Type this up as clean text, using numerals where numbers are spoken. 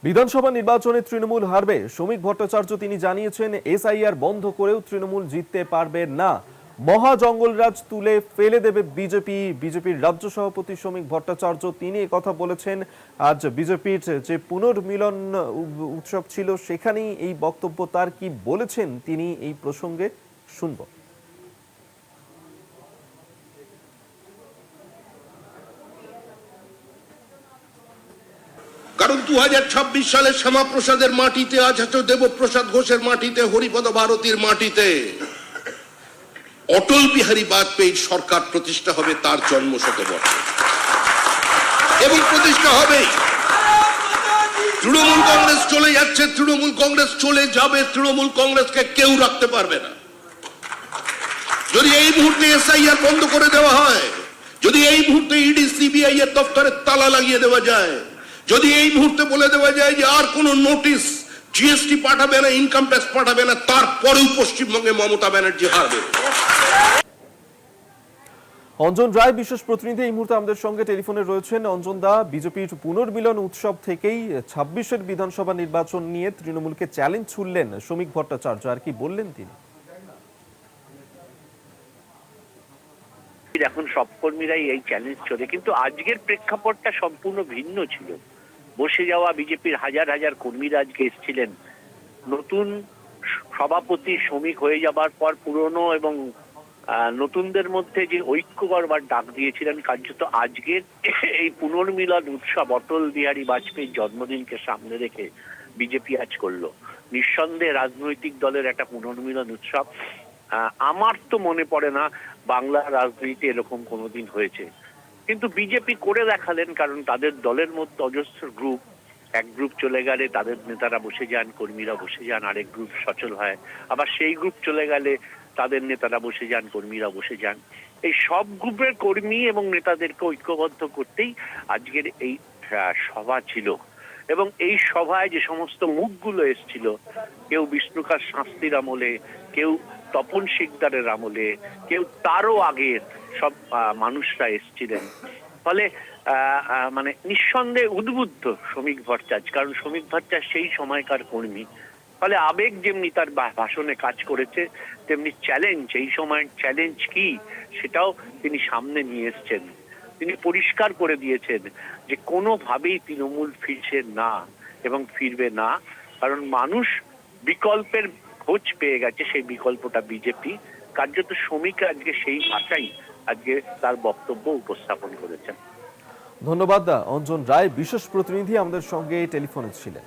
বিধানসভা নির্বাচনে তৃণমূল হারবে, শ্রমিক ভট্টাচার্য তিনি জানিয়েছেন এসআইআর বন্ধ করেও তৃণমূল জিততে পারবে না। মহা জঙ্গলরাজ তুলে ফেলে দেবে বিজেপির রাজ্য সভাপতি শ্রমিক ভট্টাচার্য তিনি কথা বলেছেন। আজ বিজেপির যে পুনর্মিলন উৎসব ছিল সেখানেই এই বক্তব্য তার। কি বলেছেন তিনি এই প্রসঙ্গে শুনব। কারণ 2026 সালে শ্যামাপ্রসাদের মাটিতে, আজ দেবপ্রসাদ ঘোষের মাটিতে, হরিপদ ভারতীর মাটিতে অটল বিহারী বাজপেয়ীর সরকার প্রতিষ্ঠা হবে, তার জন্ম শতবর্ষে, এবং প্রতিষ্ঠা হবেই। তৃণমূল কংগ্রেস চলে যাচ্ছে, তৃণমূল কংগ্রেস চলে যাবে, তৃণমূল কংগ্রেসকে কেউ রাখতে পারবে না। যদি এই মুহূর্তে এসআইআর বন্ধ করে দেওয়া হয়, যদি এই মুহূর্তে ইডি সিবিআই এর দপ্তরে তালা লাগিয়ে দেওয়া যায়, যদি এই মুহূর্তে বলে দেওয়া যায় যে আর কোনো নোটিশ জিএসটি পাঠাবে না, ইনকাম ট্যাক্স পাঠাবে না, তারপরেও পশ্চিমবঙ্গে মমতা ব্যানার্জি হারবে। অঞ্জন রায় বিশেষ প্রতিনিধি এই মুহূর্তে আমাদের সঙ্গে টেলিফোনে রয়েছেন। অঞ্জন দা, বিজেপির পুনর্মিলন উৎসব থেকেই 26-এর বিধানসভা নির্বাচন নিয়ে তৃণমূলকে চ্যালেঞ্জ ছুড়লেন শ্রমিক ভট্টাচার্য, আর কি বললেন তিনি? এখন সব কর্মীরাই এই চ্যালেঞ্জ চলে, কিন্তু আজকের প্রেক্ষাপটটা সম্পূর্ণ ভিন্ন ছিল। বসে যাওয়া বিজেপির হাজার হাজার কর্মীরা আজকে এসেছিলেন। নতুন সভাপতি শ্রমিক হয়ে যাবার পর পুরনো এবং নতুনদের মধ্যে যে ঐক্য করবার ডাক দিয়েছিলেন, কার্যত আজকের এই পুনর্মিলন উৎসব অটল বিহারী বাজপেয়ীর জন্মদিনকে সামনে রেখে বিজেপি আজ করলো। নিঃসন্দেহে রাজনৈতিক দলের একটা পুনর্মিলন উৎসব। আমার তো মনে পড়ে না বাংলার রাজনীতিতে এরকম কোনোদিন হয়েছে, কিন্তু বিজেপি করে দেখালেন। কারণ তাদের দলের মধ্যে অজস্র গ্রুপ, এক গ্রুপ চলে গেলে তাদের নেতারা বসে যান, কর্মীরা বসে যান, আরেক গ্রুপ সচল হয়, আবার সেই গ্রুপ চলে গেলে তাদের নেতারা বসে যান, কর্মীরা বসে যান। এই সব গ্রুপের কর্মী এবং নেতাদেরকে ঐক্যবদ্ধ করতেই আজকের এই সভা ছিল। এবং এই সভায় যে সমস্ত মুখগুলো এসেছিল, কেউ বিষ্ণুকার শাস্তির আমলে, কেউ তপন শিকদারের আমলে, কেউ তারও আগের সব মানুষরা এসেছিলেন। ফলে মানে নিঃসন্দেহে উদ্বুদ্ধ শ্রমিক ভট্টাচার্য, কারণ শ্রমিক ভট্টাচার্য সেই সময়কার কর্মী। ফলে আবেগ যেমনি তার ভাষণে কাজ করেছে, তেমনি চ্যালেঞ্জ, এই সময়ের চ্যালেঞ্জ কি সেটাও তিনি সামনে নিয়ে এসছেন। তিনি পরিষ্কার করে দিয়েছেন যে কোনোভাবেই তৃণমূল ফিরছে না এবং ফিরবে না, কারণ মানুষ বিকল্পের খোঁজ পেয়ে গেছে, সেই বিকল্পটা বিজেপি। কার্যত শ্রমিক আজকে সেই ভাষাই আজকে তার বক্তব্য উপস্থাপন করেছেন। ধন্যবাদ অঞ্জন রায়, বিশেষ প্রতিনিধি আমাদের সঙ্গে টেলিফোনে ছিলেন।